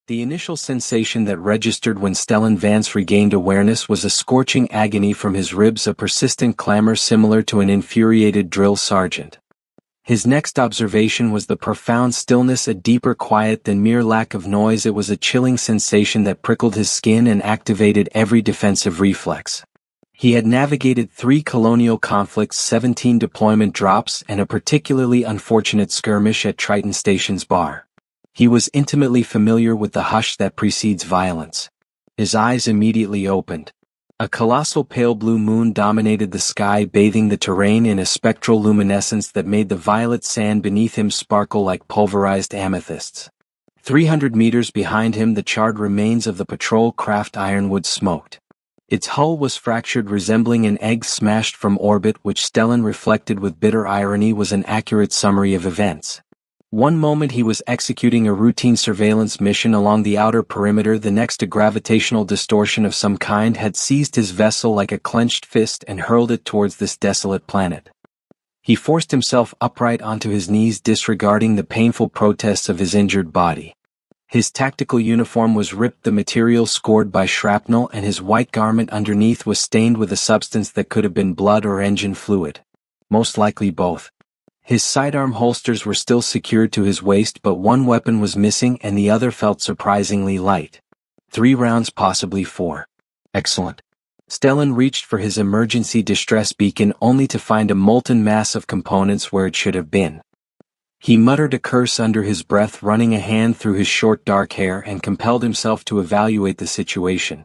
The initial sensation that registered when Stellan Vance regained awareness was a scorching agony from his ribs, a persistent clamor similar to an infuriated drill sergeant. His next observation was the profound stillness, a deeper quiet than mere lack of noise. It was a chilling sensation that prickled his skin and activated every defensive reflex. He had navigated 3 colonial conflicts, 17 deployment drops, and a particularly unfortunate skirmish at Triton Station's bar. He was intimately familiar with the hush that precedes violence. His eyes immediately opened. A colossal pale blue moon dominated the sky, bathing the terrain in a spectral luminescence that made the violet sand beneath him sparkle like pulverized amethysts. 300 meters behind him, the charred remains of the patrol craft Ironwood smoked. Its hull was fractured, resembling an egg smashed from orbit, which Stellan reflected with bitter irony was an accurate summary of events. One moment he was executing a routine surveillance mission along the outer perimeter, the next a gravitational distortion of some kind had seized his vessel like a clenched fist and hurled it towards this desolate planet. He forced himself upright onto his knees, disregarding the painful protests of his injured body. His tactical uniform was ripped, the material scored by shrapnel, and his white garment underneath was stained with a substance that could have been blood or engine fluid. Most likely both. His sidearm holsters were still secured to his waist, but one weapon was missing and the other felt surprisingly light. 3 rounds, possibly 4. Excellent. Stellan reached for his emergency distress beacon only to find a molten mass of components where it should have been. He muttered a curse under his breath, running a hand through his short dark hair, and compelled himself to evaluate the situation.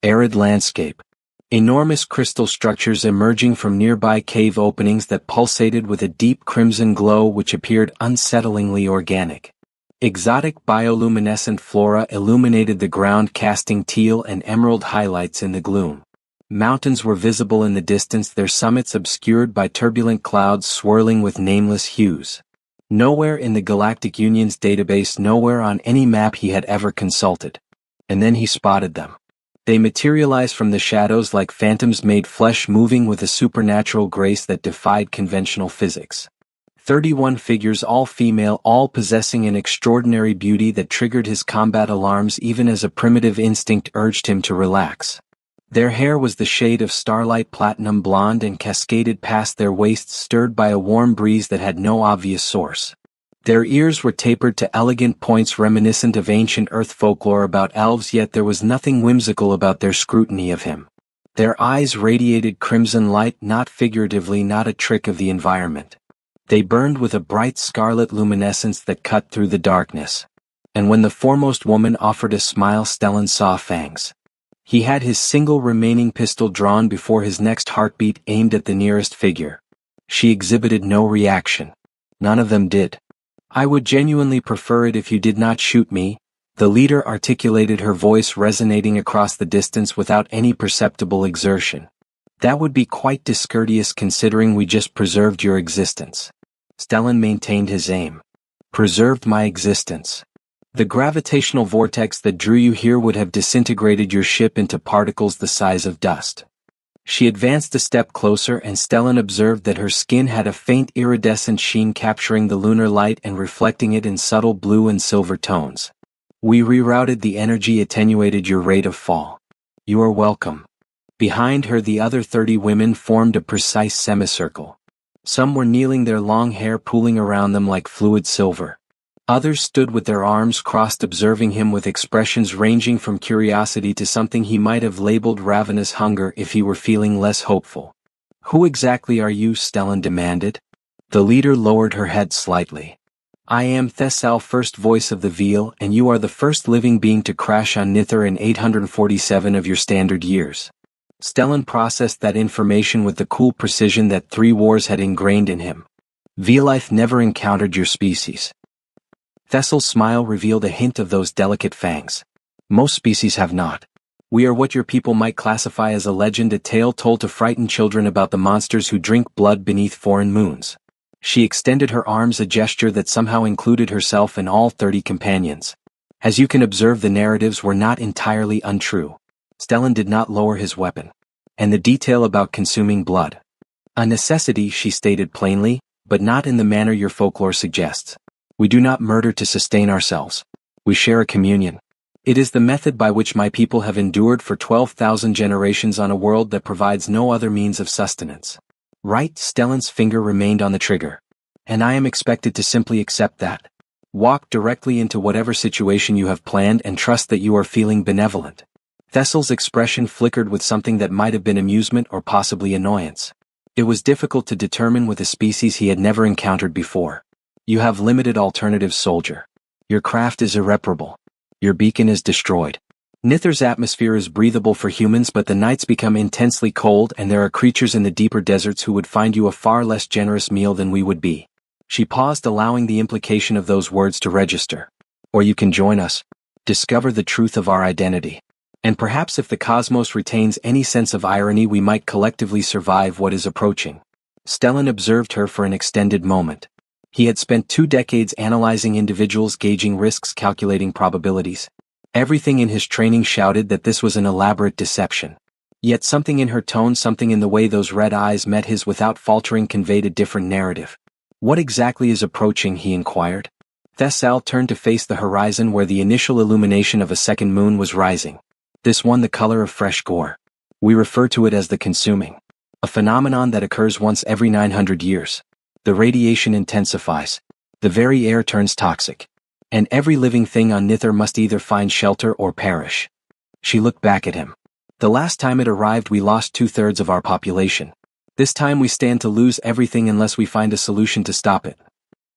Arid landscape. Enormous crystal structures emerging from nearby cave openings that pulsated with a deep crimson glow which appeared unsettlingly organic. Exotic bioluminescent flora illuminated the ground, casting teal and emerald highlights in the gloom. Mountains were visible in the distance, their summits obscured by turbulent clouds swirling with nameless hues. Nowhere in the Galactic Union's database, nowhere on any map he had ever consulted. And then he spotted them. They materialized from the shadows like phantoms made flesh, moving with a supernatural grace that defied conventional physics. 31 figures, all female, all possessing an extraordinary beauty that triggered his combat alarms even as a primitive instinct urged him to relax. Their hair was the shade of starlight platinum blonde and cascaded past their waists, stirred by a warm breeze that had no obvious source. Their ears were tapered to elegant points reminiscent of ancient Earth folklore about elves, yet there was nothing whimsical about their scrutiny of him. Their eyes radiated crimson light, not figuratively, not a trick of the environment. They burned with a bright scarlet luminescence that cut through the darkness. And when the foremost woman offered a smile, Stellan saw fangs. He had his single remaining pistol drawn before his next heartbeat, aimed at the nearest figure. She exhibited no reaction. None of them did. "I would genuinely prefer it if you did not shoot me," the leader articulated, her voice resonating across the distance without any perceptible exertion. "That would be quite discourteous considering we just preserved your existence." Stellan maintained his aim. "Preserved my existence. The gravitational vortex that drew you here would have disintegrated your ship into particles the size of dust." She advanced a step closer, and Stellan observed that her skin had a faint iridescent sheen, capturing the lunar light and reflecting it in subtle blue and silver tones. "We rerouted the energy, attenuated your rate of fall. You are welcome." Behind her, the other 30 women formed a precise semicircle. Some were kneeling, their long hair pooling around them like fluid silver. Others stood with their arms crossed, observing him with expressions ranging from curiosity to something he might have labeled ravenous hunger if he were feeling less hopeful. "Who exactly are you?" Stellan demanded. The leader lowered her head slightly. "I am Thessal, first voice of the Veil, and you are the first living being to crash on Nithar in 847 of your standard years." Stellan processed that information with the cool precision that 3 wars had ingrained in him. "Veilith never encountered your species." Thessal's smile revealed a hint of those delicate fangs. "Most species have not. We are what your people might classify as a legend, a tale told to frighten children about the monsters who drink blood beneath foreign moons." She extended her arms, a gesture that somehow included herself and all 30 companions. "As you can observe, the narratives were not entirely untrue." Stellan did not lower his weapon. "And the detail about consuming blood. A necessity," she stated plainly, "but not in the manner your folklore suggests. We do not murder to sustain ourselves. We share a communion." It is the method by which my people have endured for 12,000 generations on a world that provides no other means of sustenance. Right? Stellan's finger remained on the trigger. And I am expected to simply accept that. Walk directly into whatever situation you have planned and trust that you are feeling benevolent. Thessal's expression flickered with something that might have been amusement or possibly annoyance. It was difficult to determine with a species he had never encountered before. You have limited alternatives, soldier. Your craft is irreparable. Your beacon is destroyed. Nither's atmosphere is breathable for humans, but the nights become intensely cold and there are creatures in the deeper deserts who would find you a far less generous meal than we would be. She paused, allowing the implication of those words to register. Or you can join us. Discover the truth of our identity. And perhaps if the cosmos retains any sense of irony, we might collectively survive what is approaching. Stellan observed her for an extended moment. He had spent 2 decades analyzing individuals, gauging risks, calculating probabilities. Everything in his training shouted that this was an elaborate deception. Yet something in her tone, something in the way those red eyes met his without faltering, conveyed a different narrative. What exactly is approaching? He inquired. Thessal turned to face the horizon where the initial illumination of a second moon was rising. This one the color of fresh gore. We refer to it as the consuming. A phenomenon that occurs once every 900 years. The radiation intensifies. The very air turns toxic. And every living thing on Nither must either find shelter or perish. She looked back at him. The last time it arrived we lost 2/3 of our population. This time we stand to lose everything unless we find a solution to stop it.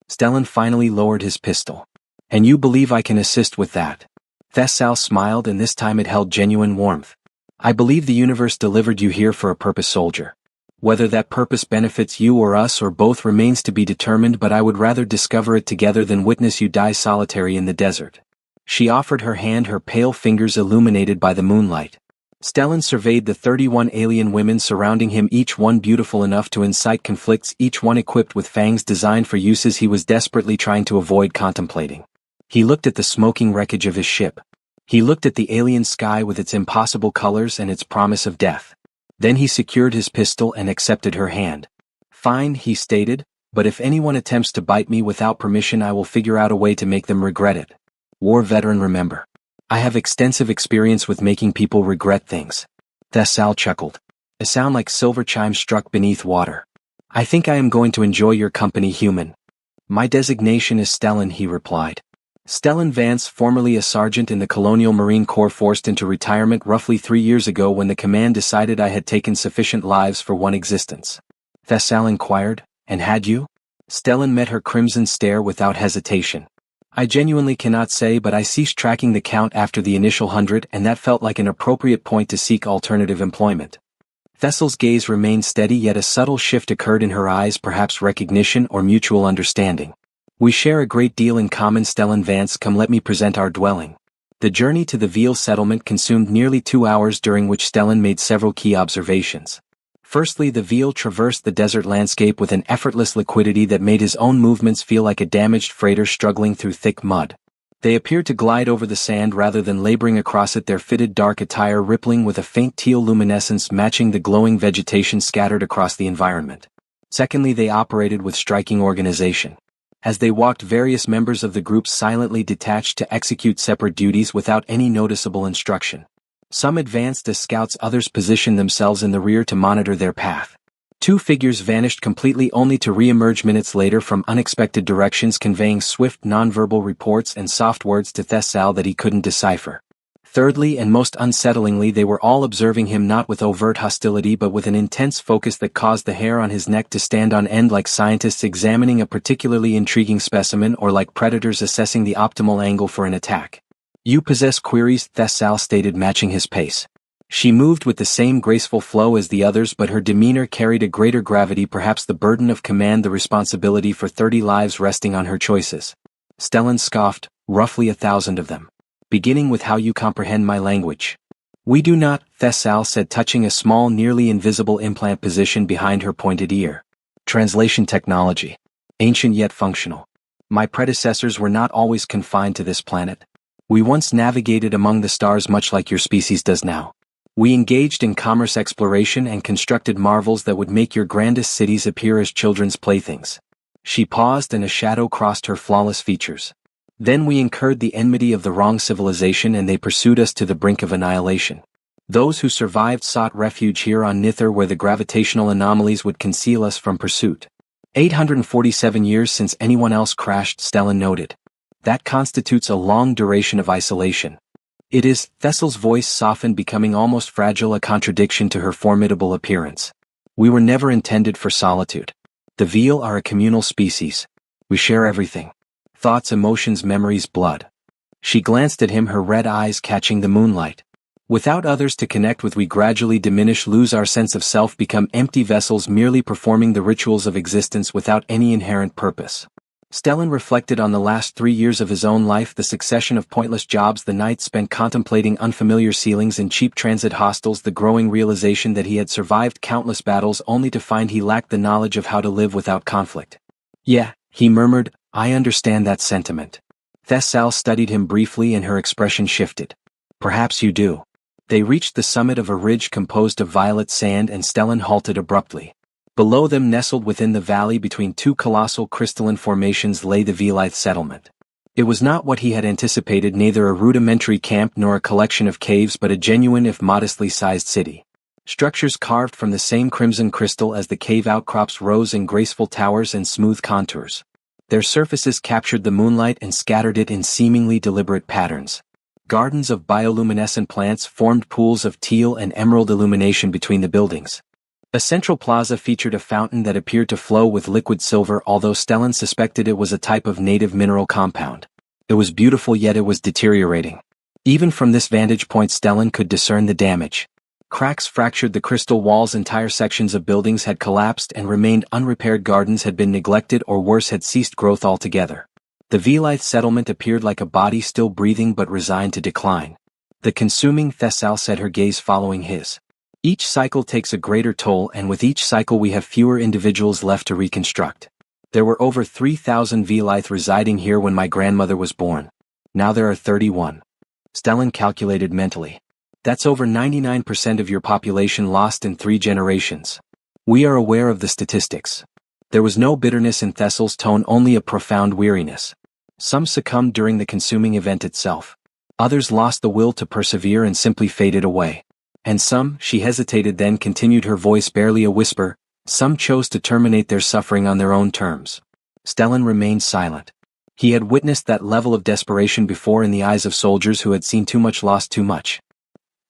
Stellan finally lowered his pistol. And you believe I can assist with that? Thessal smiled, and this time it held genuine warmth. I believe the universe delivered you here for a purpose, soldier. Whether that purpose benefits you or us or both remains to be determined, but I would rather discover it together than witness you die solitary in the desert. She offered her hand, her pale fingers illuminated by the moonlight. Stellan surveyed the 31 alien women surrounding him, each one beautiful enough to incite conflicts, each one equipped with fangs designed for uses he was desperately trying to avoid contemplating. He looked at the smoking wreckage of his ship. He looked at the alien sky with its impossible colors and its promise of death. Then he secured his pistol and accepted her hand. Fine, he stated, but if anyone attempts to bite me without permission, I will figure out a way to make them regret it. War veteran, remember. I have extensive experience with making people regret things. Thessal chuckled. A sound like silver chimes struck beneath water. I think I am going to enjoy your company, human. My designation is Stellan, he replied. Stellan Vance, formerly a sergeant in the Colonial Marine Corps, forced into retirement roughly 3 years ago when the command decided I had taken sufficient lives for one existence. Thessal inquired, and had you? Stellan met her crimson stare without hesitation. I genuinely cannot say, but I ceased tracking the count after the initial 100, and that felt like an appropriate point to seek alternative employment. Thessal's gaze remained steady, yet a subtle shift occurred in her eyes, perhaps recognition or mutual understanding. We share a great deal in common, Stellan Vance. Come, let me present our dwelling. The journey to the Veal settlement consumed nearly 2 hours, during which Stellan made several key observations. Firstly, the Veal traversed the desert landscape with an effortless liquidity that made his own movements feel like a damaged freighter struggling through thick mud. They appeared to glide over the sand rather than laboring across it, their fitted dark attire rippling with a faint teal luminescence matching the glowing vegetation scattered across the environment. Secondly, they operated with striking organization. As they walked, various members of the group silently detached to execute separate duties without any noticeable instruction. Some advanced as scouts, others positioned themselves in the rear to monitor their path. 2 figures vanished completely, only to re-emerge minutes later from unexpected directions, conveying swift nonverbal reports and soft words to Thessal that he couldn't decipher. Thirdly, and most unsettlingly, they were all observing him, not with overt hostility but with an intense focus that caused the hair on his neck to stand on end, like scientists examining a particularly intriguing specimen or like predators assessing the optimal angle for an attack. You possess queries, Thessal stated, matching his pace. She moved with the same graceful flow as the others, but her demeanor carried a greater gravity, perhaps the burden of command, the responsibility for 30 lives resting on her choices. Stellan scoffed, roughly 1,000 of them. Beginning with how you comprehend my language. We do not, Thessal said, touching a small, nearly invisible implant position behind her pointed ear. Translation technology. Ancient yet functional. My predecessors were not always confined to this planet. We once navigated among the stars much like your species does now. We engaged in commerce, exploration, and constructed marvels that would make your grandest cities appear as children's playthings. She paused and a shadow crossed her flawless features. Then we incurred the enmity of the wrong civilization and they pursued us to the brink of annihilation. Those who survived sought refuge here on Nithar where the gravitational anomalies would conceal us from pursuit. 847 years since anyone else crashed, Stellan noted. That constitutes a long duration of isolation. It is, Thessal's voice softened, becoming almost fragile, a contradiction to her formidable appearance. We were never intended for solitude. The Veil are a communal species. We share everything. Thoughts, emotions, memories, blood. She glanced at him, her red eyes catching the moonlight. Without others to connect with, we gradually diminish, lose our sense of self, become empty vessels merely performing the rituals of existence without any inherent purpose. Stellan reflected on the last 3 years of his own life, the succession of pointless jobs, the nights spent contemplating unfamiliar ceilings in cheap transit hostels, the growing realization that he had survived countless battles only to find he lacked the knowledge of how to live without conflict. Yeah, he murmured, I understand that sentiment. Thessal studied him briefly and her expression shifted. Perhaps you do. They reached the summit of a ridge composed of violet sand and Stellan halted abruptly. Below them, nestled within the valley between two colossal crystalline formations, lay the Velith settlement. It was not what he had anticipated, neither a rudimentary camp nor a collection of caves, but a genuine if modestly sized city. Structures carved from the same crimson crystal as the cave outcrops rose in graceful towers and smooth contours. Their surfaces captured the moonlight and scattered it in seemingly deliberate patterns. Gardens of bioluminescent plants formed pools of teal and emerald illumination between the buildings. A central plaza featured a fountain that appeared to flow with liquid silver, although Stellan suspected it was a type of native mineral compound. It was beautiful, yet it was deteriorating. Even from this vantage point, Stellan could discern the damage. Cracks fractured the crystal walls, entire sections of buildings had collapsed and remained unrepaired, gardens had been neglected or worse had ceased growth altogether. The Velith settlement appeared like a body still breathing but resigned to decline. The consuming, Thessal said, her gaze following his. Each cycle takes a greater toll, and with each cycle we have fewer individuals left to reconstruct. There were over 3,000 Velith residing here when my grandmother was born. Now there are 31. Stellan calculated mentally. That's over 99% of your population lost in 3 generations. We are aware of the statistics. There was no bitterness in Thessal's tone, only a profound weariness. Some succumbed during the consuming event itself. Others lost the will to persevere and simply faded away. And some, she hesitated, then continued, her voice barely a whisper, some chose to terminate their suffering on their own terms. Stellan remained silent. He had witnessed that level of desperation before in the eyes of soldiers who had seen too much, lost too much.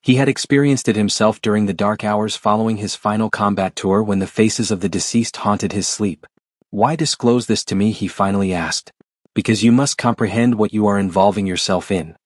He had experienced it himself during the dark hours following his final combat tour, when the faces of the deceased haunted his sleep. Why disclose this to me, he finally asked. Because you must comprehend what you are involving yourself in.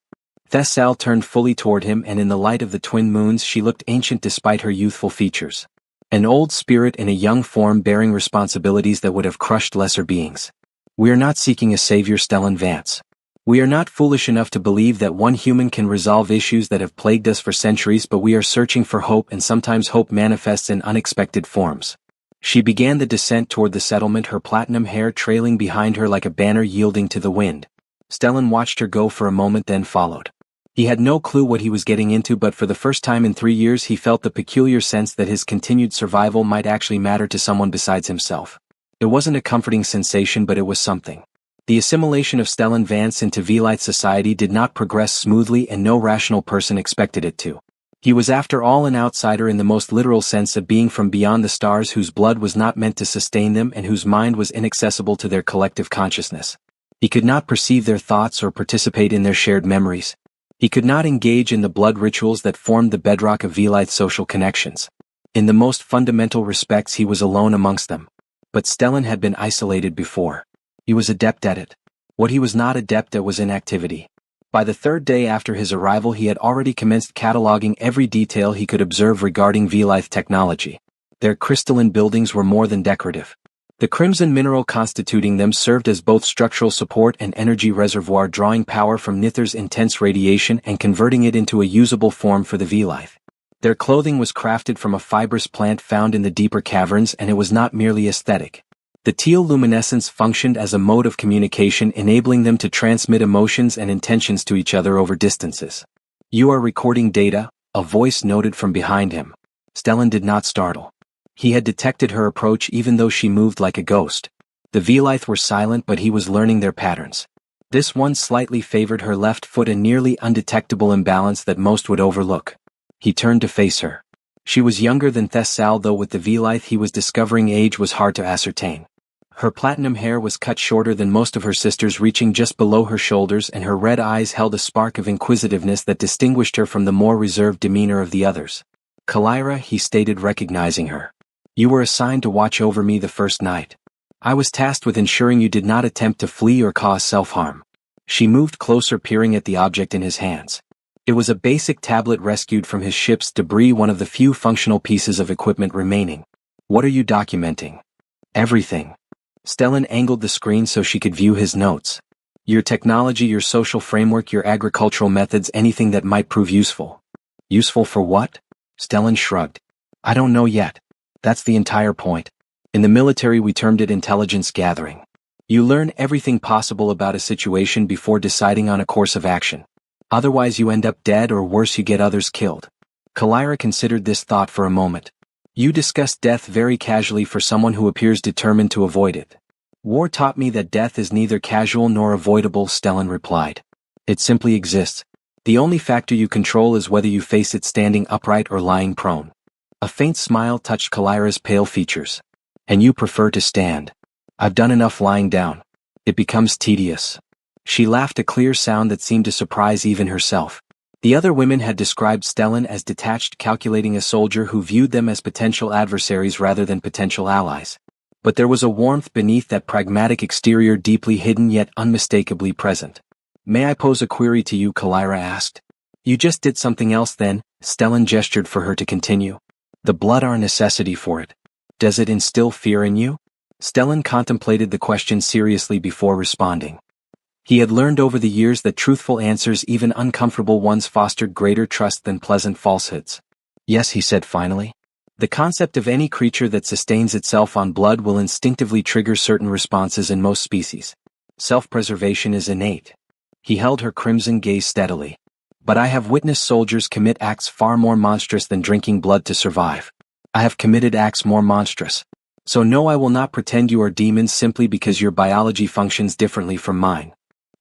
Thessal turned fully toward him, and in the light of the twin moons she looked ancient despite her youthful features. An old spirit in a young form, bearing responsibilities that would have crushed lesser beings. We are not seeking a savior, Stellan Vance. We are not foolish enough to believe that one human can resolve issues that have plagued us for centuries, but we are searching for hope, and sometimes hope manifests in unexpected forms. She began the descent toward the settlement, her platinum hair trailing behind her like a banner yielding to the wind. Stellan watched her go for a moment, then followed. He had no clue what he was getting into, but for the first time in 3 years he felt the peculiar sense that his continued survival might actually matter to someone besides himself. It wasn't a comforting sensation, but it was something. The assimilation of Stellan Vance into Velith society did not progress smoothly, and no rational person expected it to. He was after all an outsider in the most literal sense, a being from beyond the stars whose blood was not meant to sustain them and whose mind was inaccessible to their collective consciousness. He could not perceive their thoughts or participate in their shared memories. He could not engage in the blood rituals that formed the bedrock of Velith social connections. In the most fundamental respects he was alone amongst them. But Stellan had been isolated before. He was adept at it. What he was not adept at was inactivity. By the 3rd day after his arrival he had already commenced cataloging every detail he could observe regarding Velith technology. Their crystalline buildings were more than decorative. The crimson mineral constituting them served as both structural support and energy reservoir, drawing power from Nithar's intense radiation and converting it into a usable form for the Velith. Their clothing was crafted from a fibrous plant found in the deeper caverns, and it was not merely aesthetic. The teal luminescence functioned as a mode of communication, enabling them to transmit emotions and intentions to each other over distances. You are recording data, a voice noted from behind him. Stellan did not startle. He had detected her approach even though she moved like a ghost. The Velith were silent, but he was learning their patterns. This one slightly favored her left foot, a nearly undetectable imbalance that most would overlook. He turned to face her. She was younger than Thessal, though with the V-Life he was discovering age was hard to ascertain. Her platinum hair was cut shorter than most of her sisters, reaching just below her shoulders, and her red eyes held a spark of inquisitiveness that distinguished her from the more reserved demeanor of the others. "Kalira," he stated, recognizing her. "You were assigned to watch over me the first night. I was tasked with ensuring you did not attempt to flee or cause self-harm." She moved closer, peering at the object in his hands. It was a basic tablet rescued from his ship's debris, one of the few functional pieces of equipment remaining. "What are you documenting?" "Everything." Stellan angled the screen so she could view his notes. "Your technology, your social framework, your agricultural methods, anything that might prove useful." "Useful for what?" Stellan shrugged. "I don't know yet. That's the entire point. In the military we termed it intelligence gathering. You learn everything possible about a situation before deciding on a course of action. Otherwise you end up dead, or worse, you get others killed." Kalira considered this thought for a moment. "You discussed death very casually for someone who appears determined to avoid it." "War taught me that death is neither casual nor avoidable," Stellan replied. "It simply exists. The only factor you control is whether you face it standing upright or lying prone." A faint smile touched Kalira's pale features. "And you prefer to stand." "I've done enough lying down. It becomes tedious." She laughed, a clear sound that seemed to surprise even herself. The other women had described Stellan as detached, calculating, a soldier who viewed them as potential adversaries rather than potential allies. But there was a warmth beneath that pragmatic exterior, deeply hidden yet unmistakably present. "May I pose a query to you?" Kalira asked. "You just did something else then." Stellan gestured for her to continue. "The blood, our necessity for it. Does it instill fear in you?" Stellan contemplated the question seriously before responding. He had learned over the years that truthful answers, even uncomfortable ones, fostered greater trust than pleasant falsehoods. "Yes," he said finally. "The concept of any creature that sustains itself on blood will instinctively trigger certain responses in most species. Self-preservation is innate." He held her crimson gaze steadily. "But I have witnessed soldiers commit acts far more monstrous than drinking blood to survive. I have committed acts more monstrous. So no, I will not pretend you are demons simply because your biology functions differently from mine."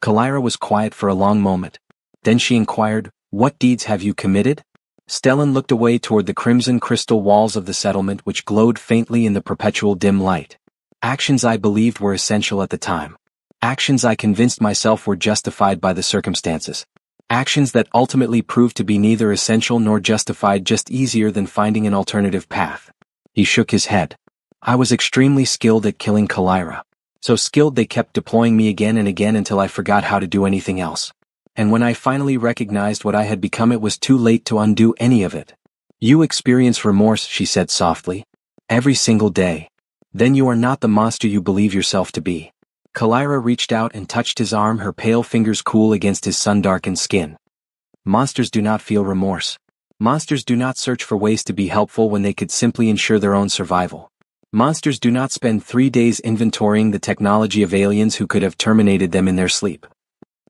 Kalira was quiet for a long moment. Then she inquired, "What deeds have you committed?" Stellan looked away toward the crimson crystal walls of the settlement, which glowed faintly in the perpetual dim light. "Actions I believed were essential at the time. Actions I convinced myself were justified by the circumstances. Actions that ultimately proved to be neither essential nor justified, just easier than finding an alternative path." He shook his head. "I was extremely skilled at killing Kalira. So skilled they kept deploying me again and again until I forgot how to do anything else. And when I finally recognized what I had become, it was too late to undo any of it." "You experience remorse," she said softly. "Every single day. Then you are not the monster you believe yourself to be." Kalira reached out and touched his arm, her pale fingers cool against his sun-darkened skin. "Monsters do not feel remorse. Monsters do not search for ways to be helpful when they could simply ensure their own survival. Monsters do not spend 3 days inventorying the technology of aliens who could have terminated them in their sleep."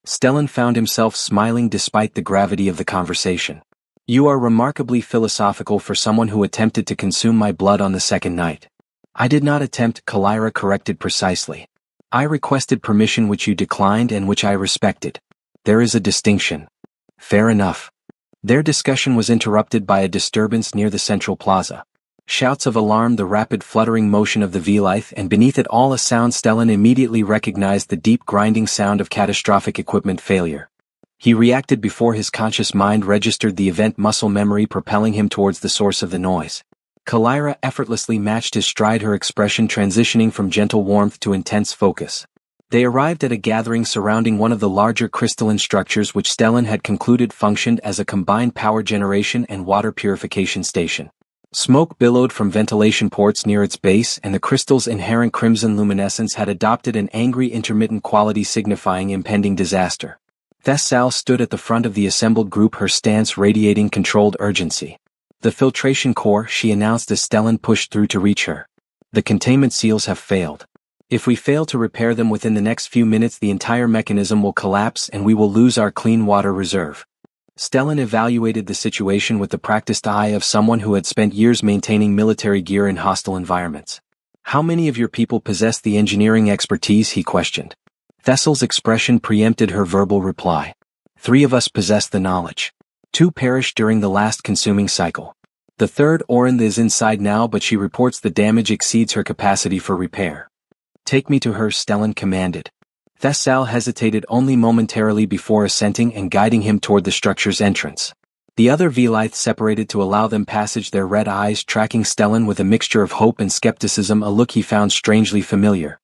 Stellan found himself smiling despite the gravity of the conversation. "You are remarkably philosophical for someone who attempted to consume my blood on the second night." "I did not attempt," Kalira corrected precisely. "I requested permission which you declined and which I respected. There is a distinction." "Fair enough." Their discussion was interrupted by a disturbance near the central plaza. Shouts of alarm, the rapid fluttering motion of the V-Life, and beneath it all a sound Stellan immediately recognized: the deep grinding sound of catastrophic equipment failure. He reacted before his conscious mind registered the event, muscle memory propelling him towards the source of the noise. Kalira effortlessly matched his stride, her expression transitioning from gentle warmth to intense focus. They arrived at a gathering surrounding one of the larger crystalline structures which Stellan had concluded functioned as a combined power generation and water purification station. Smoke billowed from ventilation ports near its base, and the crystal's inherent crimson luminescence had adopted an angry intermittent quality signifying impending disaster. Thessal stood at the front of the assembled group, her stance radiating controlled urgency. "The filtration core," she announced as Stellan pushed through to reach her. "The containment seals have failed. If we fail to repair them within the next few minutes, the entire mechanism will collapse and we will lose our clean water reserve." Stellan evaluated the situation with the practiced eye of someone who had spent years maintaining military gear in hostile environments. "How many of your people possess the engineering expertise?" he questioned. Thessal's expression preempted her verbal reply. 3 of us possess the knowledge. 2 perished during the last consuming cycle. The third, Orinth, is inside now, but she reports the damage exceeds her capacity for repair. Take me to her, Stellan commanded. Thessal hesitated only momentarily before assenting and guiding him toward the structure's entrance. The other Velith separated to allow them passage, their red eyes tracking Stellan with a mixture of hope and skepticism, a look he found strangely familiar.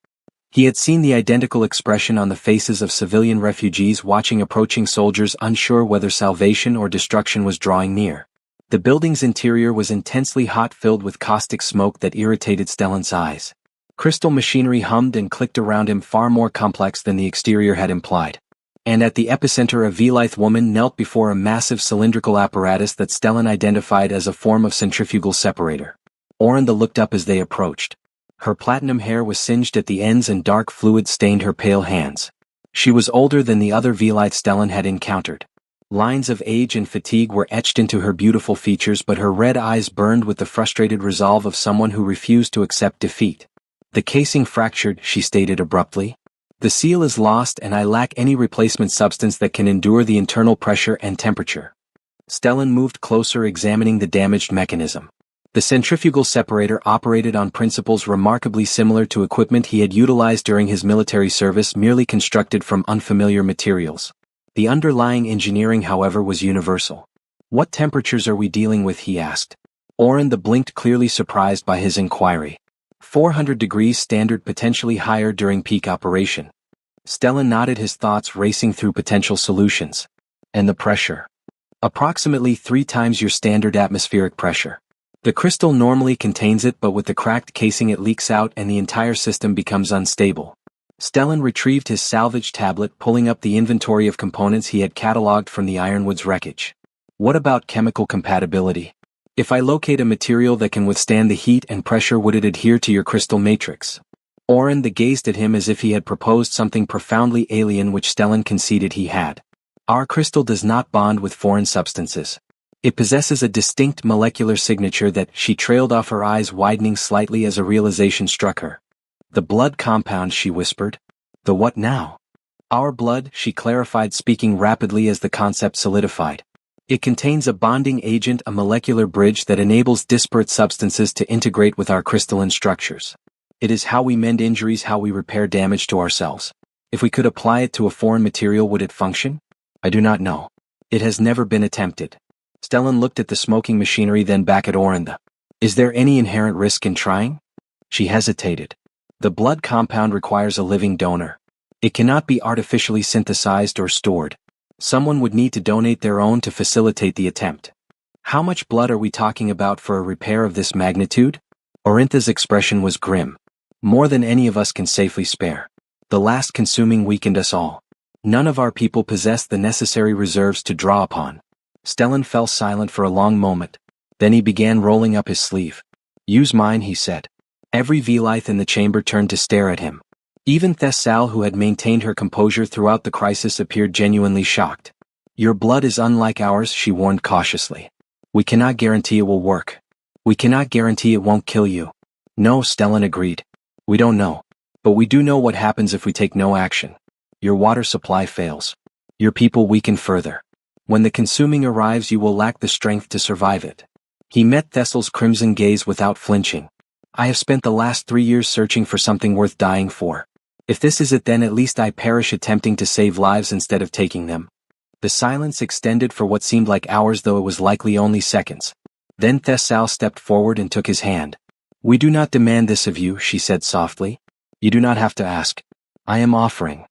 He had seen the identical expression on the faces of civilian refugees watching approaching soldiers, unsure whether salvation or destruction was drawing near. The building's interior was intensely hot, filled with caustic smoke that irritated Stellan's eyes. Crystal machinery hummed and clicked around him, far more complex than the exterior had implied. And at the epicenter, a Velith woman knelt before a massive cylindrical apparatus that Stellan identified as a form of centrifugal separator. Orinth looked up as they approached. Her platinum hair was singed at the ends and dark fluid stained her pale hands. She was older than the other Velith Stellan had encountered. Lines of age and fatigue were etched into her beautiful features, but her red eyes burned with the frustrated resolve of someone who refused to accept defeat. The casing fractured, she stated abruptly. The seal is lost and I lack any replacement substance that can endure the internal pressure and temperature. Stellan moved closer, examining the damaged mechanism. The centrifugal separator operated on principles remarkably similar to equipment he had utilized during his military service, merely constructed from unfamiliar materials. The underlying engineering, however, was universal. What temperatures are we dealing with, he asked. Orinth blinked, clearly surprised by his inquiry. 400 degrees standard, potentially higher during peak operation. Stellan nodded, his thoughts racing through potential solutions. And the pressure? Approximately 3 times your standard atmospheric pressure. The crystal normally contains it, but with the cracked casing it leaks out and the entire system becomes unstable. Stellan retrieved his salvage tablet, pulling up the inventory of components he had catalogued from the Ironwood's wreckage. What about chemical compatibility? If I locate a material that can withstand the heat and pressure, would it adhere to your crystal matrix? Orinth gazed at him as if he had proposed something profoundly alien, which Stellan conceded he had. Our crystal does not bond with foreign substances. It possesses a distinct molecular signature that, she trailed off, her eyes widening slightly as a realization struck her. The blood compound, she whispered. The what now? Our blood, she clarified, speaking rapidly as the concept solidified. It contains a bonding agent, a molecular bridge that enables disparate substances to integrate with our crystalline structures. It is how we mend injuries, how we repair damage to ourselves. If we could apply it to a foreign material, would it function? I do not know. It has never been attempted. Stellan looked at the smoking machinery, then back at Orinth. Is there any inherent risk in trying? She hesitated. The blood compound requires a living donor. It cannot be artificially synthesized or stored. Someone would need to donate their own to facilitate the attempt. How much blood are we talking about for a repair of this magnitude? Orinth's expression was grim. More than any of us can safely spare. The last consuming weakened us all. None of our people possess the necessary reserves to draw upon. Stellan fell silent for a long moment. Then he began rolling up his sleeve. Use mine, he said. Every Velith in the chamber turned to stare at him. Even Thessal, who had maintained her composure throughout the crisis, appeared genuinely shocked. Your blood is unlike ours, she warned cautiously. We cannot guarantee it will work. We cannot guarantee it won't kill you. No, Stellan agreed. We don't know. But we do know what happens if we take no action. Your water supply fails. Your people weaken further. When the consuming arrives, you will lack the strength to survive it. He met Thessal's crimson gaze without flinching. I have spent the last 3 years searching for something worth dying for. If this is it, then at least I perish attempting to save lives instead of taking them. The silence extended for what seemed like hours, though it was likely only seconds. Then Thessal stepped forward and took his hand. We do not demand this of you, she said softly. You do not have to ask. I am offering.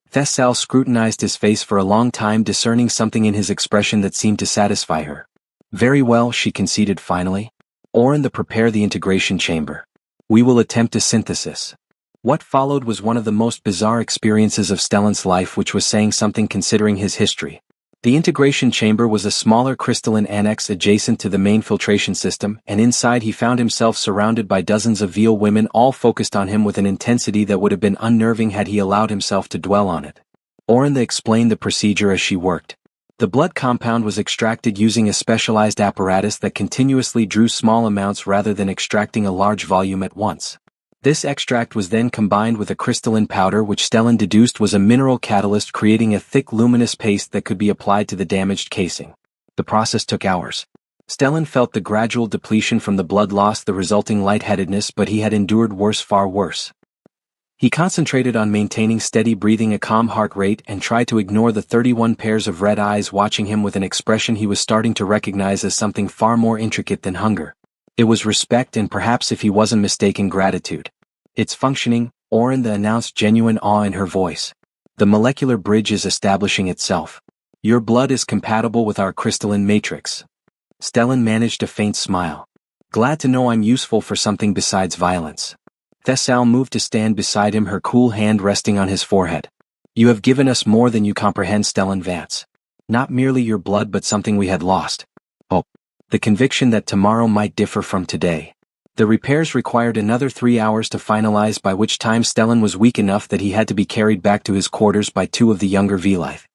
Thessal scrutinized his face for a long time, discerning something in his expression that seemed to satisfy her. Very well, she conceded finally. Orinth, prepare the integration chamber. We will attempt a synthesis. What followed was one of the most bizarre experiences of Stellan's life, which was saying something considering his history. The integration chamber was a smaller crystalline annex adjacent to the main filtration system, and inside he found himself surrounded by dozens of Veil women, all focused on him with an intensity that would have been unnerving had he allowed himself to dwell on it. Orinth explained the procedure as she worked. The blood compound was extracted using a specialized apparatus that continuously drew small amounts rather than extracting a large volume at once. This extract was then combined with a crystalline powder which Stellan deduced was a mineral catalyst, creating a thick luminous paste that could be applied to the damaged casing. The process took hours. Stellan felt the gradual depletion from the blood loss, the resulting lightheadedness, but he had endured worse, far worse. He concentrated on maintaining steady breathing, a calm heart rate, and tried to ignore the 31 pairs of red eyes watching him with an expression he was starting to recognize as something far more intricate than hunger. It was respect, and perhaps, if he wasn't mistaken, gratitude. It's functioning, Orin announced, genuine awe in her voice. The molecular bridge is establishing itself. Your blood is compatible with our crystalline matrix. Stellan managed a faint smile. Glad to know I'm useful for something besides violence. Thessal moved to stand beside him, her cool hand resting on his forehead. You have given us more than you comprehend, Stellan Vance. Not merely your blood, but something we had lost. Oh. The conviction that tomorrow might differ from today. The repairs required another 3 hours to finalize, by which time Stellan was weak enough that he had to be carried back to his quarters by 2 of the younger Velith.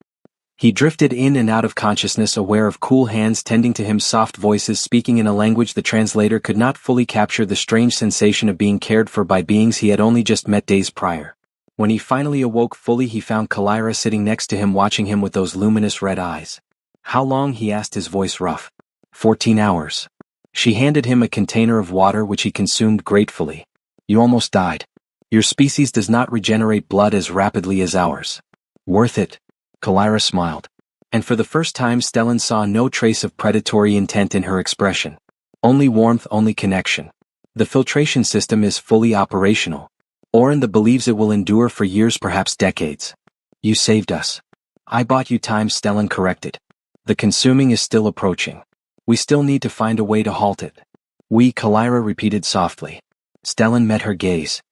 He drifted in and out of consciousness, aware of cool hands tending to him, soft voices speaking in a language the translator could not fully capture, the strange sensation of being cared for by beings he had only just met days prior. When he finally awoke fully, he found Kalira sitting next to him, watching him with those luminous red eyes. How long? He asked, his voice rough. 14 hours. She handed him a container of water which he consumed gratefully. You almost died. Your species does not regenerate blood as rapidly as ours. Worth it. Kalira smiled. And for the first time Stellan saw no trace of predatory intent in her expression. Only warmth, only connection. The filtration system is fully operational. Orin believes it will endure for years, perhaps decades. You saved us. I bought you time, Stellan corrected. The consuming is still approaching. We still need to find a way to halt it. We, Kalira repeated softly. Stellan met her gaze.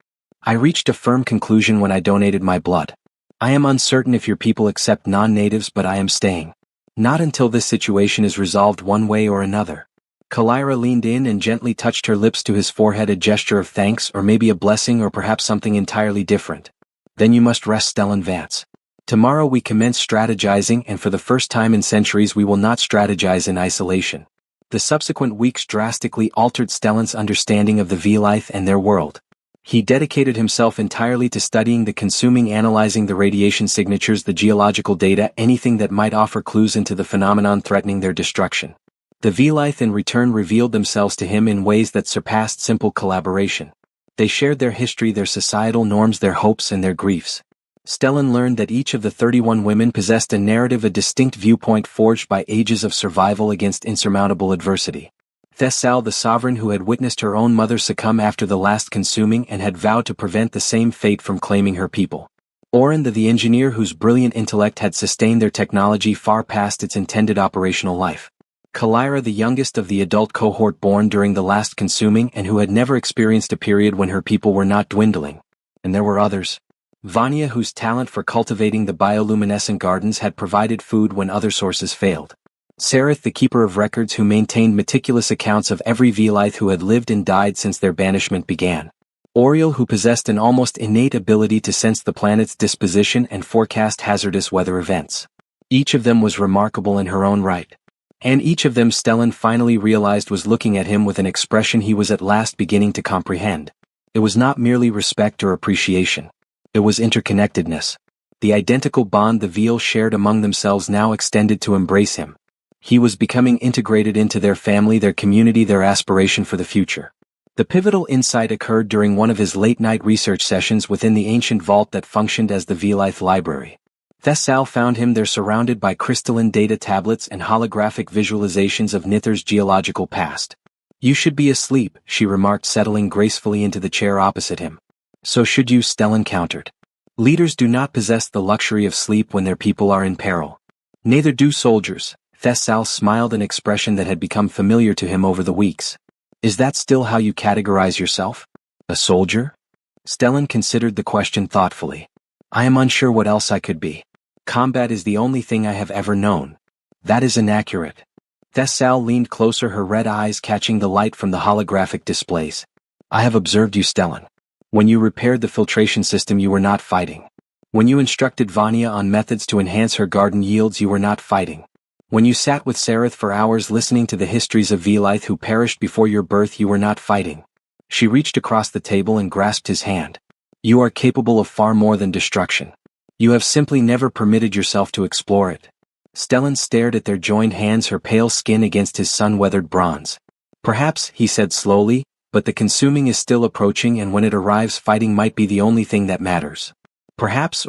I reached a firm conclusion when I donated my blood. I am uncertain if your people accept non-natives, but I am staying. Not until this situation is resolved one way or another. Kalira leaned in and gently touched her lips to his forehead, a gesture of thanks, or maybe a blessing, or perhaps something entirely different. Then you must rest, Stellan Vance. Tomorrow we commence strategizing, and for the first time in centuries we will not strategize in isolation. The subsequent weeks drastically altered Stellan's understanding of the Velith and their world. He dedicated himself entirely to studying the consuming, analyzing the radiation signatures, the geological data, anything that might offer clues into the phenomenon threatening their destruction. The Velith in return revealed themselves to him in ways that surpassed simple collaboration. They shared their history, their societal norms, their hopes and their griefs. Stellan learned that each of the 31 women possessed a narrative, a distinct viewpoint forged by ages of survival against insurmountable adversity. Thessal, the sovereign who had witnessed her own mother succumb after the last consuming and had vowed to prevent the same fate from claiming her people. Orin, the engineer whose brilliant intellect had sustained their technology far past its intended operational life. Kalira, the youngest of the adult cohort born during the last consuming and who had never experienced a period when her people were not dwindling. And there were others. Vanya, whose talent for cultivating the bioluminescent gardens had provided food when other sources failed. Sareth, the keeper of records who maintained meticulous accounts of every Velith who had lived and died since their banishment began. Oriel, who possessed an almost innate ability to sense the planet's disposition and forecast hazardous weather events. Each of them was remarkable in her own right. And each of them, Stellan finally realized, was looking at him with an expression he was at last beginning to comprehend. It was not merely respect or appreciation. It was interconnectedness. The identical bond the Veal shared among themselves now extended to embrace him. He was becoming integrated into their family, their community, their aspiration for the future. The pivotal insight occurred during one of his late-night research sessions within the ancient vault that functioned as the Velith library. Thessal found him there, surrounded by crystalline data tablets and holographic visualizations of Nither's geological past. You should be asleep, she remarked, settling gracefully into the chair opposite him. So should you, Stellan countered. Leaders do not possess the luxury of sleep when their people are in peril. Neither do soldiers. Thessal smiled, an expression that had become familiar to him over the weeks. Is that still how you categorize yourself? A soldier? Stellan considered the question thoughtfully. I am unsure what else I could be. Combat is the only thing I have ever known. That is inaccurate. Thessal leaned closer, her red eyes catching the light from the holographic displays. I have observed you, Stellan. When you repaired the filtration system, you were not fighting. When you instructed Vanya on methods to enhance her garden yields, you were not fighting. When you sat with Sareth for hours listening to the histories of Velith who perished before your birth, you were not fighting. She reached across the table and grasped his hand. You are capable of far more than destruction. You have simply never permitted yourself to explore it. Stellan stared at their joined hands, her pale skin against his sun-weathered bronze. Perhaps, he said slowly, but the consuming is still approaching, and when it arrives, fighting might be the only thing that matters. Perhaps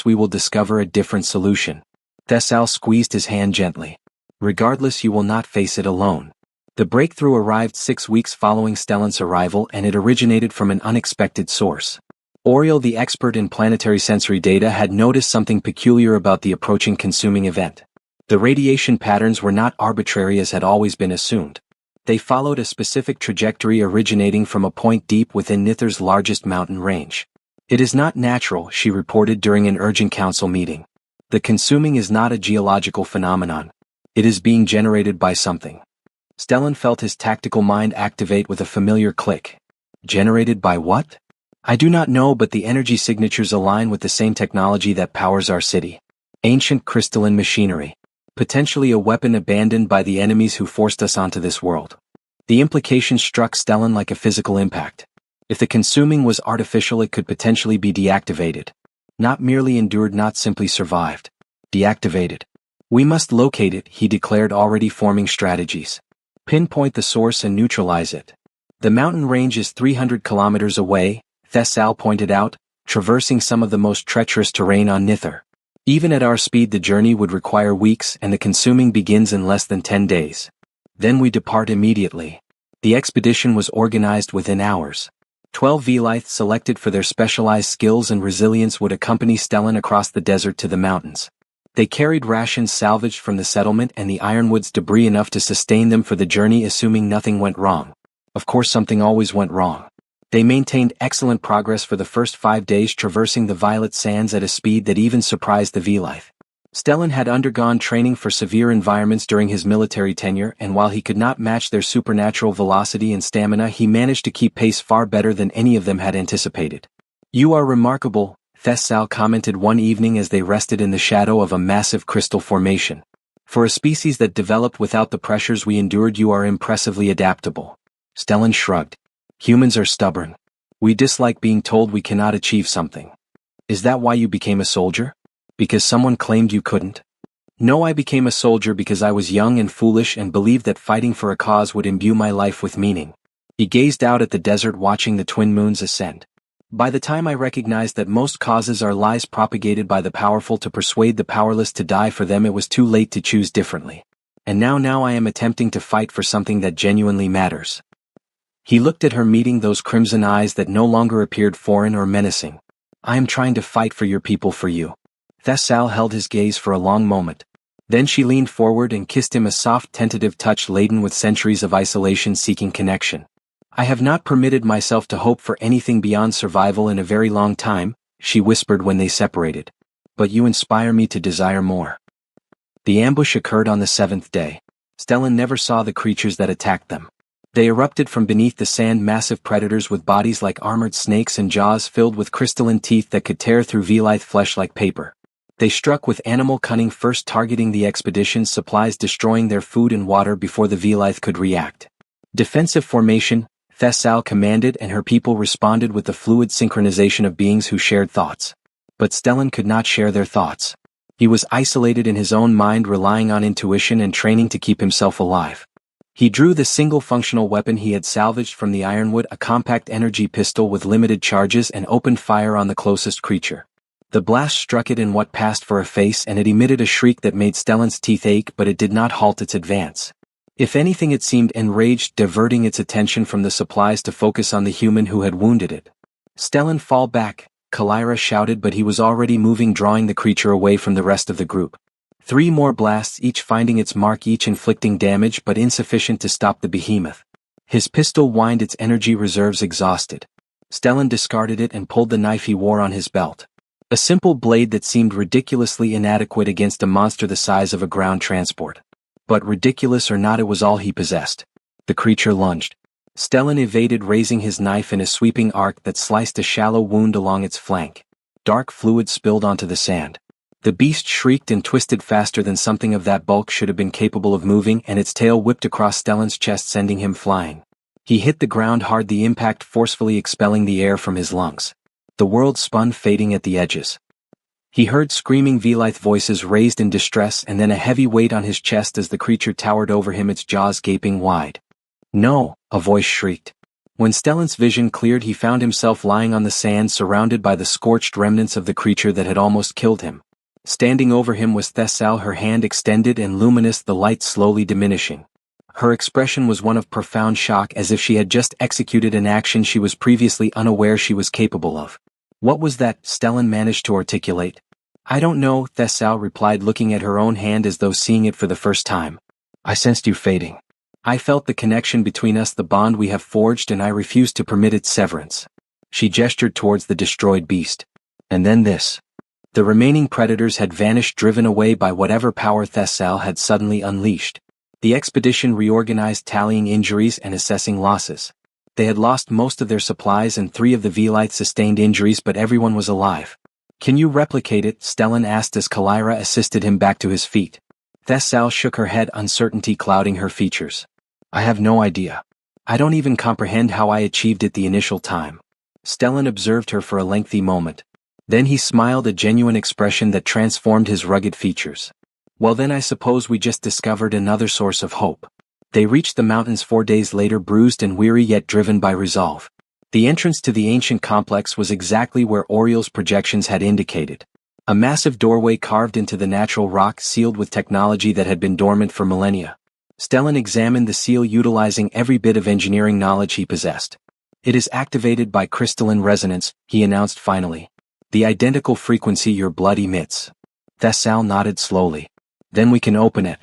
we will discover a different solution. Thessal squeezed his hand gently. Regardless, you will not face it alone. The breakthrough arrived 6 weeks following Stellan's arrival, and it originated from an unexpected source. Oriel, the expert in planetary sensory data, had noticed something peculiar about the approaching consuming event. The radiation patterns were not arbitrary as had always been assumed. They followed a specific trajectory originating from a point deep within Nither's largest mountain range. It is not natural, she reported during an urgent council meeting. The consuming is not a geological phenomenon. It is being generated by something. Stellan felt his tactical mind activate with a familiar click. Generated by what? I do not know, but the energy signatures align with the same technology that powers our city. Ancient crystalline machinery. Potentially a weapon abandoned by the enemies who forced us onto this world. The implication struck Stellan like a physical impact. If the consuming was artificial, it could potentially be deactivated. Not merely endured, not simply survived. Deactivated. We must locate it, he declared, already forming strategies. Pinpoint the source and neutralize it. The mountain range is 300 kilometers away, Thessal pointed out, traversing some of the most treacherous terrain on Nither. Even at our speed, the journey would require weeks, and the consuming begins in less than 10 days. Then we depart immediately. The expedition was organized within hours. 12 Veliths selected for their specialized skills and resilience would accompany Stellan across the desert to the mountains. They carried rations salvaged from the settlement and the ironwood's debris, enough to sustain them for the journey, assuming nothing went wrong. Of course, something always went wrong. They maintained excellent progress for the first 5 days, traversing the violet sands at a speed that even surprised the Velith. Stellan had undergone training for severe environments during his military tenure, and while he could not match their supernatural velocity and stamina, he managed to keep pace far better than any of them had anticipated. You are remarkable, Thessal commented one evening as they rested in the shadow of a massive crystal formation. For a species that developed without the pressures we endured, you are impressively adaptable. Stellan shrugged. Humans are stubborn. We dislike being told we cannot achieve something. Is that why you became a soldier? Because someone claimed you couldn't? No, I became a soldier because I was young and foolish and believed that fighting for a cause would imbue my life with meaning. He gazed out at the desert, watching the twin moons ascend. By the time I recognized that most causes are lies propagated by the powerful to persuade the powerless to die for them, it was too late to choose differently. And now I am attempting to fight for something that genuinely matters. He looked at her, meeting those crimson eyes that no longer appeared foreign or menacing. I am trying to fight for your people, for you. Thessal held his gaze for a long moment. Then she leaned forward and kissed him, a soft, tentative touch laden with centuries of isolation seeking connection. I have not permitted myself to hope for anything beyond survival in a very long time, she whispered when they separated. But you inspire me to desire more. The ambush occurred on the 7th day. Stellan never saw the creatures that attacked them. They erupted from beneath the sand, massive predators with bodies like armored snakes and jaws filled with crystalline teeth that could tear through Velith flesh like paper. They struck with animal cunning, first targeting the expedition's supplies, destroying their food and water before the Velith could react. Defensive formation, Thessal commanded, and her people responded with the fluid synchronization of beings who shared thoughts. But Stellan could not share their thoughts. He was isolated in his own mind, relying on intuition and training to keep himself alive. He drew the single functional weapon he had salvaged from the ironwood, a compact energy pistol with limited charges, and opened fire on the closest creature. The blast struck it in what passed for a face, and it emitted a shriek that made Stellan's teeth ache, but it did not halt its advance. If anything, it seemed enraged, diverting its attention from the supplies to focus on the human who had wounded it. Stellan, fall back, Kalira shouted, but he was already moving, drawing the creature away from the rest of the group. 3 more blasts, each finding its mark, each inflicting damage but insufficient to stop the behemoth. His pistol whined, its energy reserves exhausted. Stellan discarded it and pulled the knife he wore on his belt. A simple blade that seemed ridiculously inadequate against a monster the size of a ground transport. But ridiculous or not, it was all he possessed. The creature lunged. Stellan evaded, raising his knife in a sweeping arc that sliced a shallow wound along its flank. Dark fluid spilled onto the sand. The beast shrieked and twisted faster than something of that bulk should have been capable of moving, and its tail whipped across Stellan's chest, sending him flying. He hit the ground hard, the impact forcefully expelling the air from his lungs. The world spun, fading at the edges. He heard screaming Velith voices raised in distress and then a heavy weight on his chest as the creature towered over him, its jaws gaping wide. "No!" a voice shrieked. When Stellan's vision cleared, he found himself lying on the sand surrounded by the scorched remnants of the creature that had almost killed him. Standing over him was Thessal, her hand extended and luminous, the light slowly diminishing. Her expression was one of profound shock, as if she had just executed an action she was previously unaware she was capable of. "What was that?" Stellan managed to articulate. "I don't know," Thessal replied, looking at her own hand as though seeing it for the first time. "I sensed you fading. I felt the connection between us, the bond we have forged, and I refused to permit its severance." She gestured towards the destroyed beast. "And then this." The remaining predators had vanished, driven away by whatever power Thessal had suddenly unleashed. The expedition reorganized, tallying injuries and assessing losses. They had lost most of their supplies and 3 of the Velites sustained injuries, but everyone was alive. "Can you replicate it?" Stellan asked as Kalira assisted him back to his feet. Thessal shook her head, uncertainty clouding her features. "I have no idea. I don't even comprehend how I achieved it the initial time." Stellan observed her for a lengthy moment. Then he smiled, a genuine expression that transformed his rugged features. "Well then, I suppose we just discovered another source of hope." They reached the mountains 4 days later, bruised and weary yet driven by resolve. The entrance to the ancient complex was exactly where Oriel's projections had indicated. A massive doorway carved into the natural rock, sealed with technology that had been dormant for millennia. Stellan examined the seal, utilizing every bit of engineering knowledge he possessed. "It is activated by crystalline resonance," he announced finally. "The identical frequency your blood emits." Thessal nodded slowly. "Then we can open it."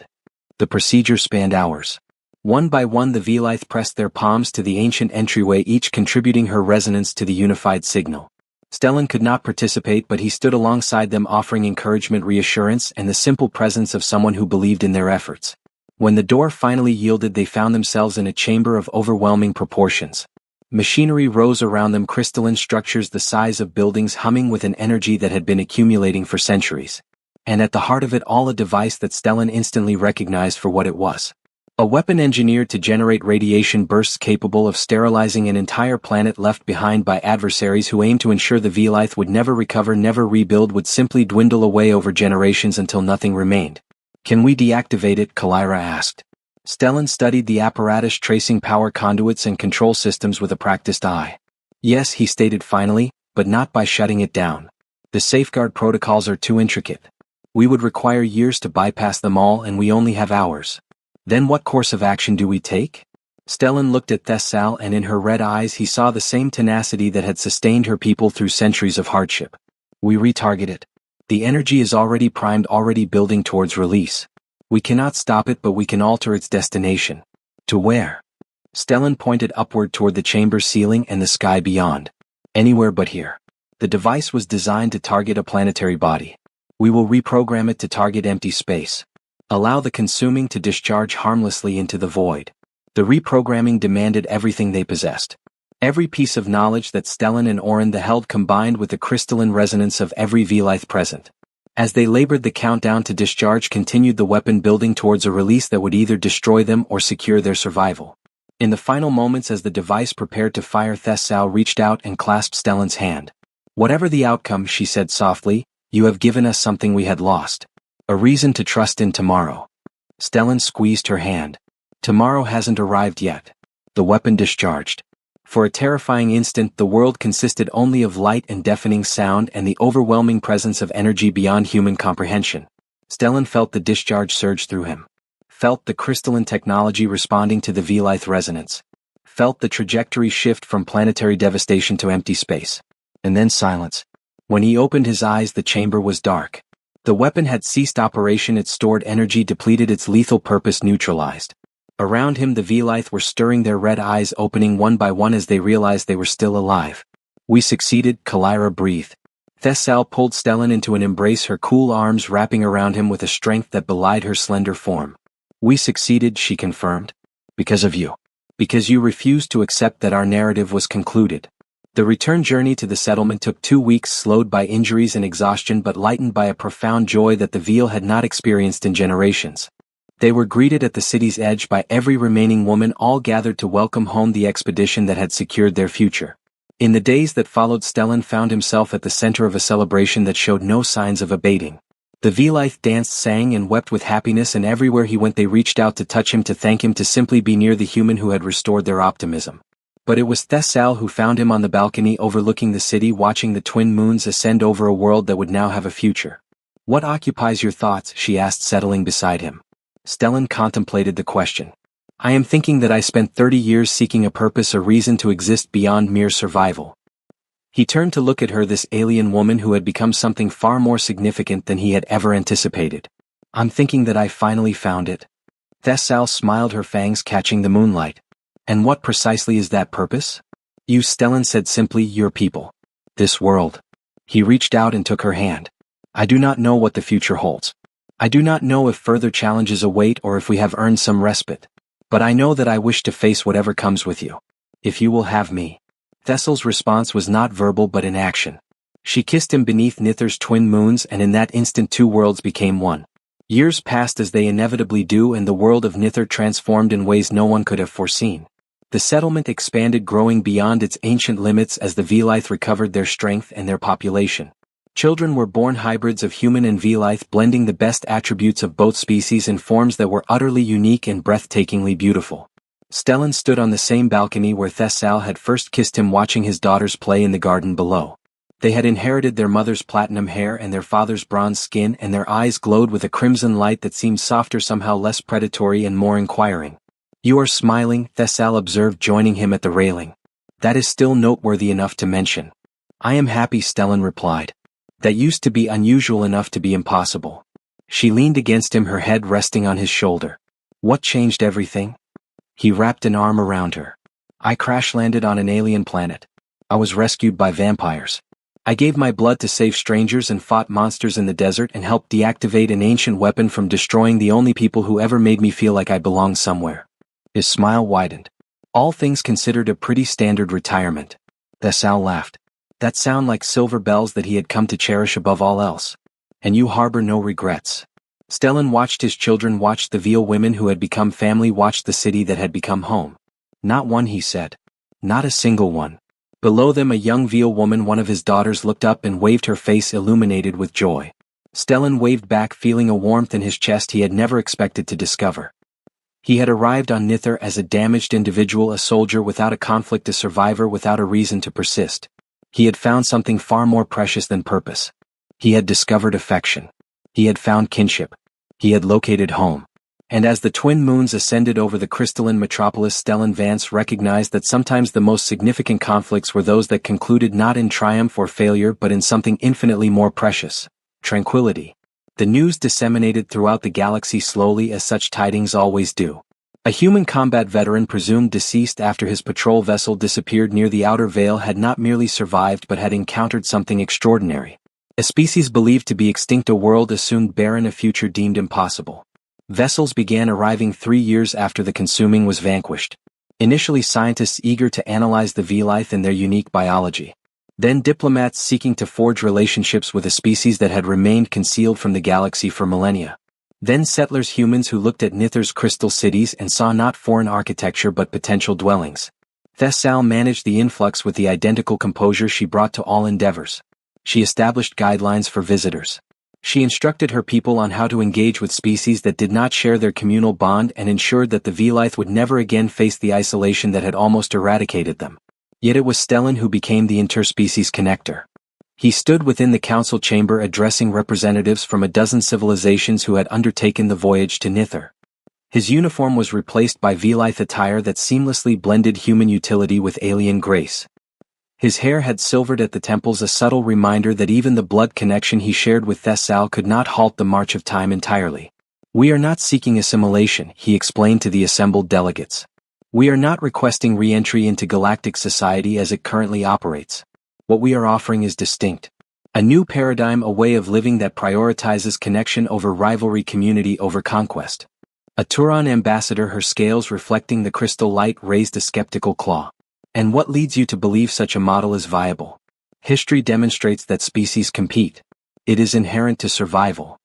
The procedure spanned hours. One by one the Velith pressed their palms to the ancient entryway, each contributing her resonance to the unified signal. Stellan could not participate, but he stood alongside them, offering encouragement, reassurance, and the simple presence of someone who believed in their efforts. When the door finally yielded, they found themselves in a chamber of overwhelming proportions. Machinery rose around them, crystalline structures the size of buildings humming with an energy that had been accumulating for centuries. And at the heart of it all, a device that Stellan instantly recognized for what it was. A weapon engineered to generate radiation bursts capable of sterilizing an entire planet left behind by adversaries who aimed to ensure the Velith would never recover, never rebuild, would simply dwindle away over generations until nothing remained. "Can we deactivate it?" Kalira asked. Stellan studied the apparatus, tracing power conduits and control systems with a practiced eye. "Yes," he stated finally, "but not by shutting it down. The safeguard protocols are too intricate. We would require years to bypass them all, and we only have hours." "Then what course of action do we take?" Stellan looked at Thessal, and in her red eyes he saw the same tenacity that had sustained her people through centuries of hardship. "We retarget it. The energy is already primed, already building towards release. We cannot stop it, but we can alter its destination." "To where?" Stellan pointed upward toward the chamber's ceiling and the sky beyond. "Anywhere but here." The device was designed to target a planetary body. We will reprogram it to target empty space. Allow the consuming to discharge harmlessly into the void. The reprogramming demanded everything they possessed. Every piece of knowledge that Stellan and Orin the held, combined with the crystalline resonance of every Velith present. As they labored, the countdown to discharge continued, the weapon building towards a release that would either destroy them or secure their survival. In the final moments, as the device prepared to fire, Thessal reached out and clasped Stellan's hand. "Whatever the outcome," she said softly, "you have given us something we had lost. A reason to trust in tomorrow." Stellan squeezed her hand. "Tomorrow hasn't arrived yet." The weapon discharged. For a terrifying instant, the world consisted only of light and deafening sound and the overwhelming presence of energy beyond human comprehension. Stellan felt the discharge surge through him. Felt the crystalline technology responding to the Velith resonance. Felt the trajectory shift from planetary devastation to empty space. And then silence. When he opened his eyes, the chamber was dark. The weapon had ceased operation, its stored energy depleted, its lethal purpose neutralized. Around him, the Velith were stirring, their red eyes opening one by one as they realized they were still alive. "We succeeded," Kalira breathed. Thessal pulled Stellan into an embrace, her cool arms wrapping around him with a strength that belied her slender form. "We succeeded," she confirmed. "Because of you. Because you refused to accept that our narrative was concluded." The return journey to the settlement took 2 weeks, slowed by injuries and exhaustion but lightened by a profound joy that the Veil had not experienced in generations. They were greeted at the city's edge by every remaining woman, all gathered to welcome home the expedition that had secured their future. In the days that followed, Stellan found himself at the center of a celebration that showed no signs of abating. The Velith danced, sang, and wept with happiness, and everywhere he went they reached out to touch him, to thank him, to simply be near the human who had restored their optimism. But it was Thessal who found him on the balcony overlooking the city, watching the twin moons ascend over a world that would now have a future. "What occupies your thoughts?" she asked, settling beside him. Stellan contemplated the question. "I am thinking that I spent 30 years seeking a purpose, a reason to exist beyond mere survival." He turned to look at her, this alien woman who had become something far more significant than he had ever anticipated. "I'm thinking that I finally found it." Thessal smiled, her fangs catching the moonlight. "And what precisely is that purpose?" "You," Stellan said simply, "your people. This world." He reached out and took her hand. "I do not know what the future holds. I do not know if further challenges await or if we have earned some respite. But I know that I wish to face whatever comes with you. If you will have me." Thessal's response was not verbal but in action. She kissed him beneath Nither's twin moons, and in that instant two worlds became one. Years passed as they inevitably do, and the world of Nither transformed in ways no one could have foreseen. The settlement expanded, growing beyond its ancient limits as the Velith recovered their strength and their population. Children were born, hybrids of human and Velith, blending the best attributes of both species in forms that were utterly unique and breathtakingly beautiful. Stellan stood on the same balcony where Thessal had first kissed him, watching his daughters play in the garden below. They had inherited their mother's platinum hair and their father's bronze skin, and their eyes glowed with a crimson light that seemed softer, somehow less predatory and more inquiring. "You are smiling," Thessal observed, joining him at the railing. "That is still noteworthy enough to mention." "I am happy," Stellan replied. "That used to be unusual enough to be impossible." She leaned against him, her head resting on his shoulder. "What changed everything?" He wrapped an arm around her. "I crash-landed on an alien planet. I was rescued by vampires. I gave my blood to save strangers and fought monsters in the desert and helped deactivate an ancient weapon from destroying the only people who ever made me feel like I belonged somewhere." His smile widened. "All things considered, a pretty standard retirement." Thessal laughed. That sounded like silver bells that he had come to cherish above all else. "And you harbor no regrets." Stellan watched his children, watched the Veal women who had become family, watched the city that had become home. "Not one," he said. "Not a single one." Below them, a young Veal woman, one of his daughters, looked up and waved, her face illuminated with joy. Stellan waved back, feeling a warmth in his chest he had never expected to discover. He had arrived on Nither as a damaged individual, a soldier without a conflict, a survivor without a reason to persist. He had found something far more precious than purpose. He had discovered affection. He had found kinship. He had located home. And as the twin moons ascended over the crystalline metropolis, Stellan Vance recognized that sometimes the most significant conflicts were those that concluded not in triumph or failure but in something infinitely more precious: tranquility. The news disseminated throughout the galaxy slowly, as such tidings always do. A human combat veteran presumed deceased after his patrol vessel disappeared near the Outer Veil had not merely survived but had encountered something extraordinary. A species believed to be extinct, a world assumed barren, a future deemed impossible. Vessels began arriving 3 years after the consuming was vanquished. Initially scientists eager to analyze the Velith and their unique biology. Then diplomats seeking to forge relationships with a species that had remained concealed from the galaxy for millennia. Then settlers, humans who looked at Nither's crystal cities and saw not foreign architecture but potential dwellings. Thessal managed the influx with the identical composure she brought to all endeavors. She established guidelines for visitors. She instructed her people on how to engage with species that did not share their communal bond and ensured that the Velith would never again face the isolation that had almost eradicated them. Yet it was Stellan who became the interspecies connector. He stood within the council chamber addressing representatives from a dozen civilizations who had undertaken the voyage to Nither. His uniform was replaced by Velith attire that seamlessly blended human utility with alien grace. His hair had silvered at the temples, a subtle reminder that even the blood connection he shared with Thessal could not halt the march of time entirely. "We are not seeking assimilation," he explained to the assembled delegates. "We are not requesting re-entry into galactic society as it currently operates. What we are offering is distinct. A new paradigm, a way of living that prioritizes connection over rivalry, community over conquest." A Turan ambassador, her scales reflecting the crystal light, raised a skeptical claw. "And what leads you to believe such a model is viable?" "History demonstrates that species compete. It is inherent to survival."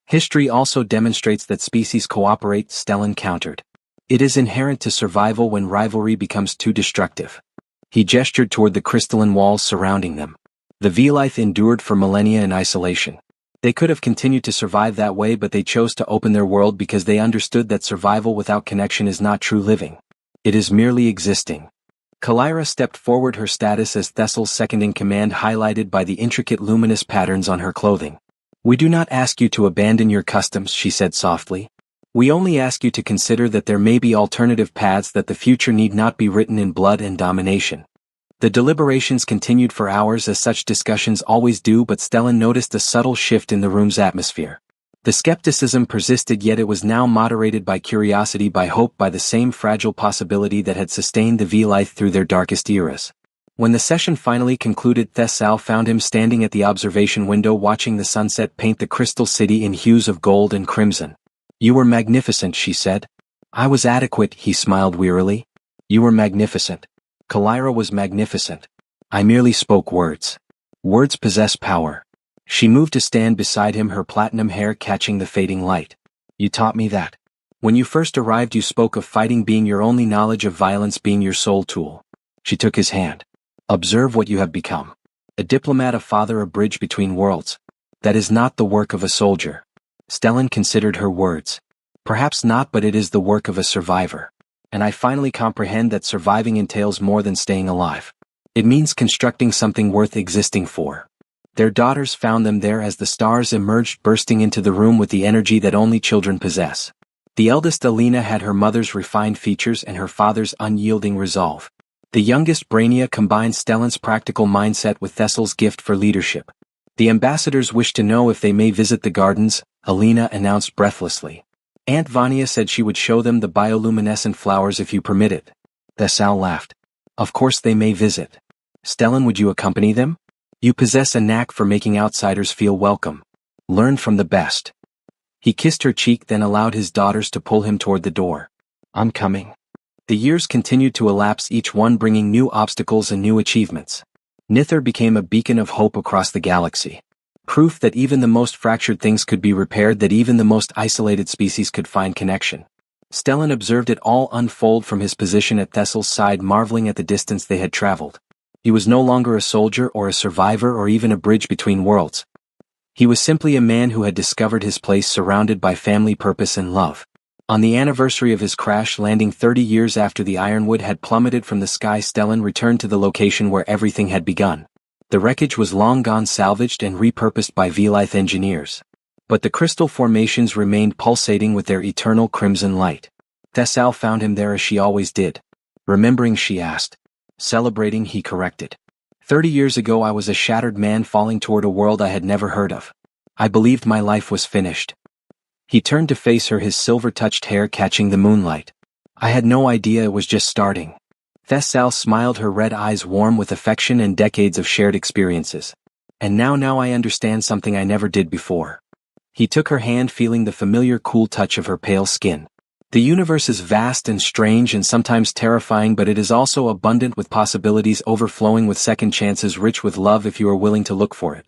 History also demonstrates that species cooperate, Stellan countered. It is inherent to survival when rivalry becomes too destructive. He gestured toward the crystalline walls surrounding them. The V-Life endured for millennia in isolation. They could have continued to survive that way, but they chose to open their world because they understood that survival without connection is not true living. It is merely existing. Kalira stepped forward, her status as Thessal's second-in-command highlighted by the intricate luminous patterns on her clothing. "We do not ask you to abandon your customs," she said softly. "We only ask you to consider that there may be alternative paths, that the future need not be written in blood and domination." The deliberations continued for hours, as such discussions always do, but Stellan noticed a subtle shift in the room's atmosphere. The skepticism persisted, yet it was now moderated by curiosity, by hope, by the same fragile possibility that had sustained the V-Life through their darkest eras. When the session finally concluded, Thessal found him standing at the observation window watching the sunset paint the crystal city in hues of gold and crimson. "You were magnificent," she said. "I was adequate," he smiled wearily. "You were magnificent. Kalira was magnificent. I merely spoke words. Words possess power." She moved to stand beside him, her platinum hair catching the fading light. "You taught me that. When you first arrived, you spoke of fighting being your only knowledge, of violence being your sole tool." She took his hand. "Observe what you have become. A diplomat, a father, a bridge between worlds. That is not the work of a soldier." Stellan considered her words. "Perhaps not, but it is the work of a survivor. And I finally comprehend that surviving entails more than staying alive. It means constructing something worth existing for." Their daughters found them there as the stars emerged, bursting into the room with the energy that only children possess. The eldest, Alina, had her mother's refined features and her father's unyielding resolve. The youngest, Brainia, combined Stellan's practical mindset with Thessal's gift for leadership. "The ambassadors wish to know if they may visit the gardens," Alina announced breathlessly. "Aunt Vania said she would show them the bioluminescent flowers if you permit it." Thessal laughed. "Of course they may visit. Stellan, would you accompany them? You possess a knack for making outsiders feel welcome. Learn from the best." He kissed her cheek, then allowed his daughters to pull him toward the door. "I'm coming." The years continued to elapse, each one bringing new obstacles and new achievements. Nithar became a beacon of hope across the galaxy. Proof that even the most fractured things could be repaired, that even the most isolated species could find connection. Stellan observed it all unfold from his position at Thessal's side, marveling at the distance they had traveled. He was no longer a soldier or a survivor or even a bridge between worlds. He was simply a man who had discovered his place, surrounded by family, purpose, and love. On the anniversary of his crash landing 30 years after the Ironwood had plummeted from the sky, Stellan returned to the location where everything had begun. The wreckage was long gone, salvaged and repurposed by V-Life engineers. But the crystal formations remained pulsating with their eternal crimson light. Thessal found him there as she always did. "Remembering?" she asked. "Celebrating," he corrected. 30 years ago I was a shattered man falling toward a world I had never heard of. I believed my life was finished." He turned to face her, his silver-touched hair catching the moonlight. "I had no idea it was just starting." Thessal smiled, her red eyes warm with affection and decades of shared experiences. "And now I understand something I never did before." He took her hand, feeling the familiar cool touch of her pale skin. "The universe is vast and strange and sometimes terrifying, but it is also abundant with possibilities, overflowing with second chances, rich with love if you are willing to look for it."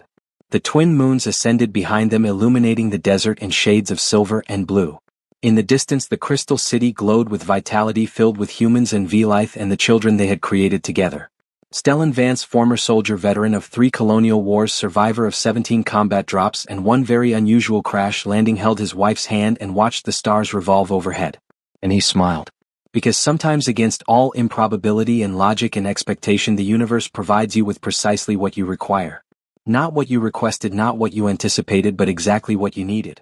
The twin moons ascended behind them, illuminating the desert in shades of silver and blue. In the distance, the crystal city glowed with vitality, filled with humans and V-Life and the children they had created together. Stellan Vance, former soldier, veteran of 3 colonial wars, survivor of 17 combat drops and one very unusual crash landing, held his wife's hand and watched the stars revolve overhead. And he smiled. Because sometimes, against all improbability and logic and expectation, the universe provides you with precisely what you require. Not what you requested, not what you anticipated, but exactly what you needed.